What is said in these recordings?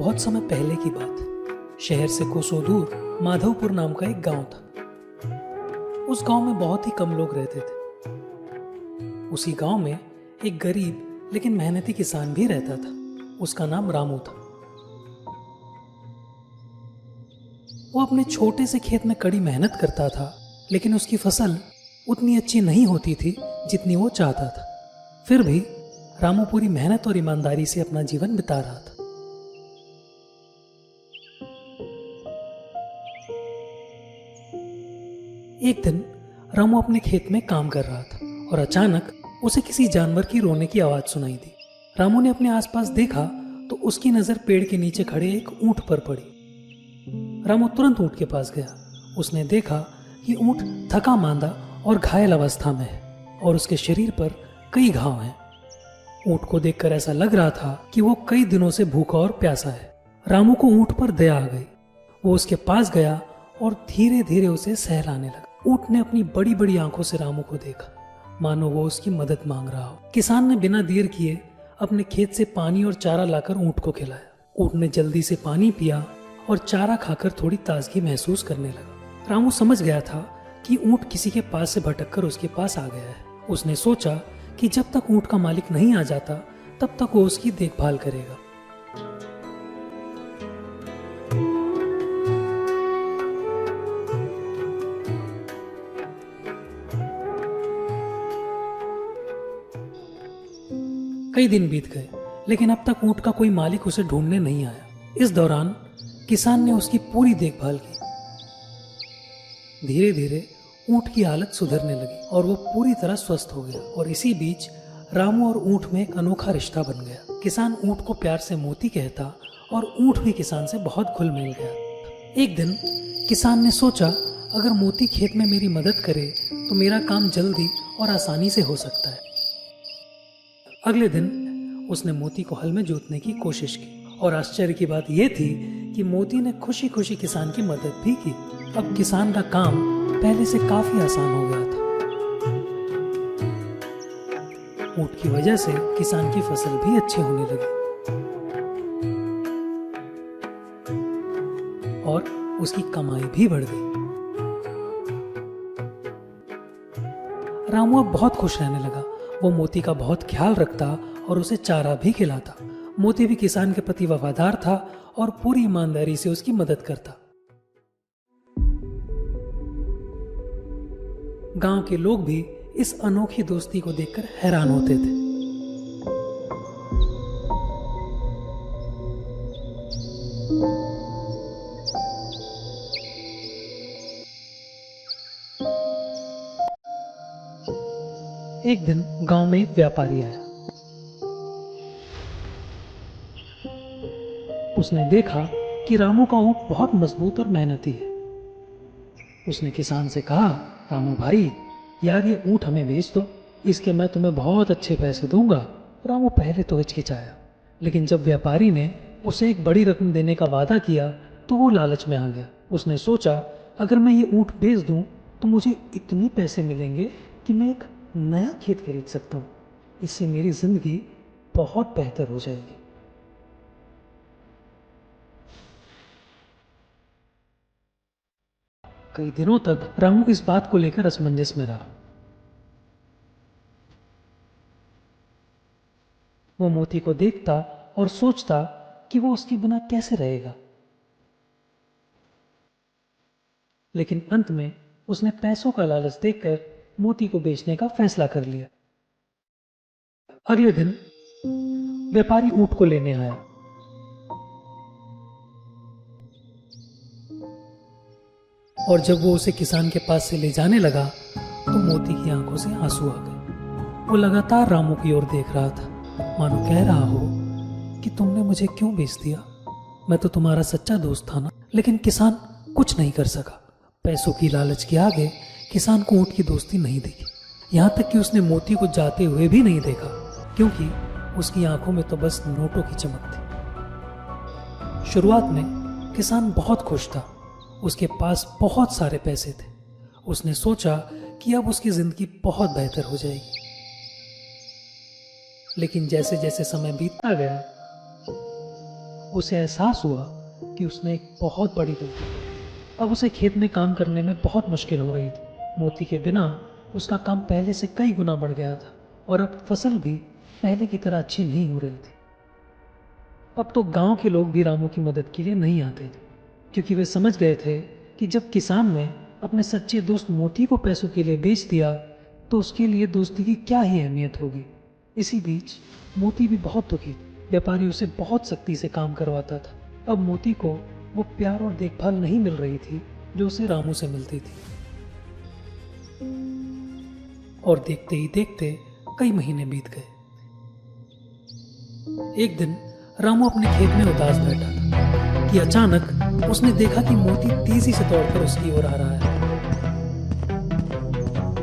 बहुत समय पहले की बात। शहर से कोसों दूर माधवपुर नाम का एक गांव था। उस गांव में बहुत ही कम लोग रहते थे। उसी गांव में एक गरीब लेकिन मेहनती किसान भी रहता था। उसका नाम रामू था। वो अपने छोटे से खेत में कड़ी मेहनत करता था, लेकिन उसकी फसल उतनी अच्छी नहीं होती थी जितनी वो चाहता था। फिर भी रामू पूरी मेहनत और ईमानदारी से अपना जीवन बिता रहा था। एक दिन रामू अपने खेत में काम कर रहा था और अचानक उसे किसी जानवर की रोने की आवाज सुनाई दी। रामू ने अपने आसपास देखा तो उसकी नजर पेड़ के नीचे खड़े एक ऊंट पर पड़ी। रामू तुरंत ऊंट के पास गया। उसने देखा कि ऊंट थका मांदा और घायल अवस्था में है और उसके शरीर पर कई घाव हैं। ऊंट को देखकर ऐसा लग रहा था कि वो कई दिनों से भूखा और प्यासा है। रामू को ऊंट पर दया आ गई। वो उसके पास गया और धीरे धीरे उसे सहलाने लगा। ऊंट ने अपनी बड़ी बड़ी आंखों से रामू को देखा, मानो वो उसकी मदद मांग रहा हो। किसान ने बिना देर किए अपने खेत से पानी और चारा लाकर ऊंट को खिलाया। ऊंट ने जल्दी से पानी पिया और चारा खाकर थोड़ी ताजगी महसूस करने लगा। रामू समझ गया था कि ऊंट किसी के पास से भटककर उसके पास आ गया है। उसने सोचा कि जब तक ऊंट का मालिक नहीं आ जाता तब तक वो उसकी देखभाल करेगा। कई दिन बीत गए, लेकिन अब तक ऊंट का कोई मालिक उसे ढूंढने नहीं आया। इस दौरान किसान ने उसकी पूरी देखभाल की। धीरे धीरे ऊंट की हालत सुधरने लगी और वो पूरी तरह स्वस्थ हो गया। और इसी बीच रामू और ऊंट में एक अनोखा रिश्ता बन गया। किसान ऊंट को प्यार से मोती कहता और ऊंट भी किसान से बहुत घुल मिल गया। एक दिन किसान ने सोचा, अगर मोती खेत में मेरी मदद करे तो मेरा काम जल्दी और आसानी से हो सकता है। अगले दिन उसने मोती को हल में जोतने की कोशिश की और आश्चर्य की बात यह थी कि मोती ने खुशी खुशी किसान की मदद भी की। अब किसान का काम पहले से काफी आसान हो गया था। ऊंट की वजह से किसान की फसल भी अच्छी होने लगी और उसकी कमाई भी बढ़ गई। रामू अब बहुत खुश रहने लगा। वो मोती का बहुत ख्याल रखता और उसे चारा भी खिलाता। मोती भी किसान के प्रति वफादार था और पूरी ईमानदारी से उसकी मदद करता। गांव के लोग भी इस अनोखी दोस्ती को देखकर हैरान होते थे। एक दिन गांव में एक व्यापारी आया। उसने देखा कि रामू का ऊंट बहुत मजबूत और मेहनती है। उसने किसान से कहा, रामू भाई, यार ये ऊंट हमें बेच दो, इसके मैं तुम्हें बहुत अच्छे पैसे दूंगा। रामू पहले तो हिचकिचाया, लेकिन जब व्यापारी ने उसे एक बड़ी रकम देने का वादा किया तो वो लालच में आ गया। उसने सोचा, अगर मैं ये ऊंट बेच दूं तो मुझे इतने पैसे मिलेंगे कि मैं एक नया खेत खरीद सकता हूँ। इससे मेरी जिंदगी बहुत बेहतर हो जाएगी। कई दिनों तक रामू इस बात को लेकर असमंजस में रहा। वो मोती को देखता और सोचता कि वो उसके बिना कैसे रहेगा। लेकिन अंत में उसने पैसों का लालच देखकर मोती को बेचने का फैसला कर लिया। अगले दिन व्यापारी ऊंट को लेने आया। और जब वो उसे किसान के पास से ले जाने लगा तो मोती की आंखों से आंसू आ गए। वो लगातार रामू की ओर देख रहा था, मानो कह रहा हो कि तुमने मुझे क्यों बेच दिया? मैं तो तुम्हारा सच्चा दोस्त था ना। लेकिन किसान कुछ नहीं कर सका। पैसों की लालच के आगे किसान को ऊंट की दोस्ती नहीं दिखी। यहाँ तक कि उसने मोती को जाते हुए भी नहीं देखा, क्योंकि उसकी आंखों में तो बस नोटों की चमक थी। शुरुआत में किसान बहुत खुश था। उसके पास बहुत सारे पैसे थे। उसने सोचा कि अब उसकी जिंदगी बहुत बेहतर हो जाएगी। लेकिन जैसे जैसे समय बीतता गया उसे एहसास हुआ कि उसने एक बहुत बड़ी गलती की। अब उसे खेत में काम करने में बहुत मुश्किल हो रही थी। मोती के बिना उसका काम पहले से कई गुना बढ़ गया था और अब फसल भी पहले की तरह अच्छी नहीं हो रही थी। अब तो गांव के लोग भी रामू की मदद के लिए नहीं आते थे, क्योंकि वे समझ गए थे कि जब किसान ने अपने सच्चे दोस्त मोती को पैसों के लिए बेच दिया तो उसके लिए दोस्ती की क्या ही अहमियत होगी। इसी बीच मोती भी बहुत दुखी था। व्यापारी उसे बहुत सख्ती से काम करवाता था। अब मोती को वो प्यार और देखभाल नहीं मिल रही थी जो उसे रामू से मिलती थी। और देखते ही देखते कई महीने बीत गए। एक दिन रामू अपने खेत में उदास बैठा था कि अचानक उसने देखा कि मोती तेजी से दौड़कर उसकी ओर आ रहा है।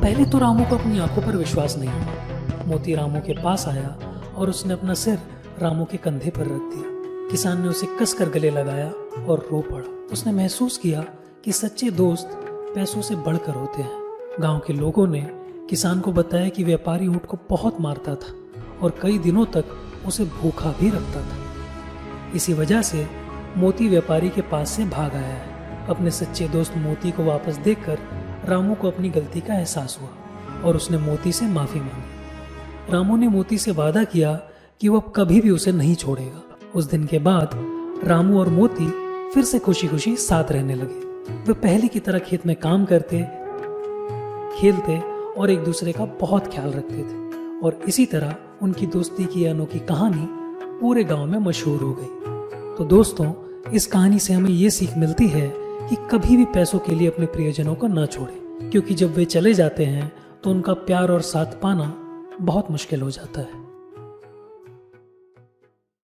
पहले तो रामू को अपनी आंखों पर विश्वास नहीं हुआ। मोती रामू के पास आया और उसने अपना सिर रामू के कंधे पर रख दिया। किसान ने उसे कसकर गले लगाया और रो पड़ा। उसने महसूस किया कि सच्चे दोस्त पैसों से बढ़कर होते हैं। गांव के लोगों ने किसान को बताया कि व्यापारी ऊंट को बहुत मारता था और कई दिनों तक उसे भूखा भी रखता था। इसी वजह से मोती व्यापारी के पास से भाग आया है। अपने सच्चे दोस्त मोती को वापस देखकर रामू को अपनी गलती का एहसास हुआ और उसने मोती से माफी मांगी। रामू ने मोती से वादा किया कि वो अब कभी भी उसे नहीं छोड़ेगा। उस दिन के बाद रामू और मोती फिर से खुशी खुशी साथ रहने लगे। वे पहले की तरह खेत में काम करते, खेलते और एक दूसरे का बहुत ख्याल रखते थे। और इसी तरह उनकी दोस्ती की अनोखी कहानी पूरे गांव में मशहूर हो गई। तो दोस्तों, इस कहानी से हमें ये सीख मिलती है कि कभी भी पैसों के लिए अपने प्रियजनों को न छोड़ें, क्योंकि जब वे चले जाते हैं तो उनका प्यार और साथ पाना बहुत मुश्किल हो जाता है।